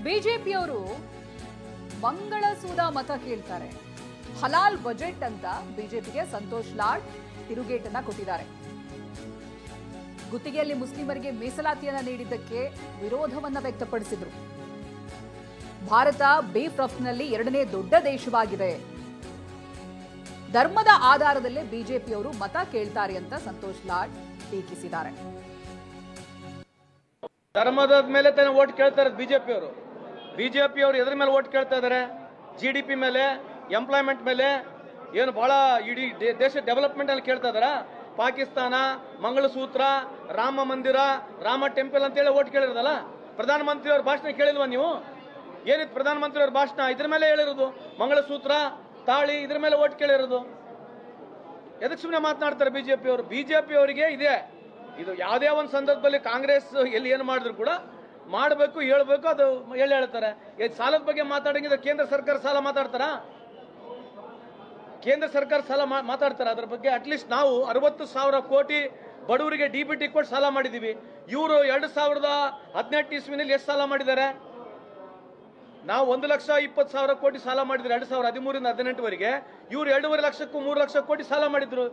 ಬಿಜೆಪಿಯವರು ಮಂಗಳಸೂದ ಮತ ಕೇಳ್ತಾರೆ. ಹಲಾಲ್ ಬಜೆಟ್ ಅಂತ ಬಿಜೆಪಿಗೆ ಸಂತೋಷ್ ಲಾಡ್ ತಿರುಗೇಟನ್ನ ಕೊಟ್ಟಿದ್ದಾರೆ. ಗುತ್ತಿಗೆಯಲ್ಲಿ ಮುಸ್ಲಿಮರಿಗೆ ಮೀಸಲಾತಿಯನ್ನ ನೀಡಿದ್ದಕ್ಕೆ ವಿರೋಧವನ್ನ ವ್ಯಕ್ತಪಡಿಸಿದರು. ಭಾರತ ಬೀಫ್ ರಫ್ತಿನಲ್ಲಿ 2ನೇ ದೊಡ್ಡ ದೇಶವಾಗಿದೆ. ಧರ್ಮದ ಆಧಾರದಲ್ಲೇ ಬಿಜೆಪಿಯವರು ಮತ ಕೇಳ್ತಾರೆ ಅಂತ ಸಂತೋಷ್ ಲಾಡ್ ಟೀಕಿಸಿದ್ದಾರೆ. ಧರ್ಮದ ಮೇಲೆ ತಾನೇ ಓಟ್ ಕೇಳ್ತಾರೆ ಬಿಜೆಪಿಯವರು. ಬಿಜೆಪಿಯವರು ಎದ್ರ ಮೇಲೆ ಓಟ್ ಕೇಳ್ತಾ ಇದ್ದಾರೆ? GDP ಮೇಲೆ, ಎಂಪ್ಲಾಯ್ಮೆಂಟ್ ಮೇಲೆ, ಏನು ಬಹಳ ಇಡೀ ದೇಶ ಡೆವಲಪ್ಮೆಂಟ್ ಅಲ್ಲಿ ಕೇಳ್ತಾ ಇದಾರ? ಪಾಕಿಸ್ತಾನ, ಮಂಗಳಸೂತ್ರ, ರಾಮ ಮಂದಿರ, ರಾಮ ಟೆಂಪಲ್ ಅಂತ ಹೇಳಿ ಓಟ್ ಕೇಳಿರೋದಲ್ಲ. ಪ್ರಧಾನಮಂತ್ರಿಯವ್ರ ಭಾಷಣ ಕೇಳಿಲ್ವಾ ನೀವು? ಏನಿತ್ತು ಪ್ರಧಾನಮಂತ್ರಿಯವ್ರ ಭಾಷಣ? ಇದ್ರ ಮೇಲೆ ಹೇಳಿರೋದು. ಮಂಗಳಸೂತ್ರ, ತಾಳಿ, ಇದ್ರ ಮೇಲೆ ಓಟ್ ಕೇಳಿರೋದು. ಎದಕ್ಕೆ ಸುಮ್ಮನೆ ಮಾತನಾಡ್ತಾರೆ ಬಿಜೆಪಿಯವರು? ಬಿಜೆಪಿಯವರಿಗೆ ಇದೆ ಇದು. ಯಾವುದೇ ಒಂದು ಸಂದರ್ಭದಲ್ಲಿ ಕಾಂಗ್ರೆಸ್ ಎಲ್ಲಿ ಏನು ಮಾಡಿದ್ರು ಕೂಡ ಮಾಡಬೇಕು, ಹೇಳ್ಬೇಕು, ಅದು ಹೇಳ್ತಾರೆ. ಸಾಲದ ಬಗ್ಗೆ ಮಾತಾಡಂಗಿದ್ರೆ ಕೇಂದ್ರ ಸರ್ಕಾರ ಸಾಲ ಮಾತಾಡ್ತಾರ? ಕೇಂದ್ರ ಸರ್ಕಾರ ಸಾಲ ಮಾತಾಡ್ತಾರ? ಅದ್ರ ಬಗ್ಗೆ ಅಟ್ಲೀಸ್ಟ್ ನಾವು 60,000 ಕೋಟಿ ಬಡವರಿಗೆ DBT ಕೊಟ್ಟು ಸಾಲ ಮಾಡಿದೀವಿ. ಇವರು 2018 ಇಸ್ವಿನಲ್ಲಿ ಎಷ್ಟು ಸಾಲ ಮಾಡಿದ್ದಾರೆ? ನಾವು 1,20,000 ಕೋಟಿ ಸಾಲ ಮಾಡಿದ್ರು 2013 ಇಂದ 2018 ವರೆಗೆ. ಇವರು 2.5 ಲಕ್ಷಕ್ಕೂ 3 ಲಕ್ಷ ಕೋಟಿ ಸಾಲ ಮಾಡಿದ್ರು.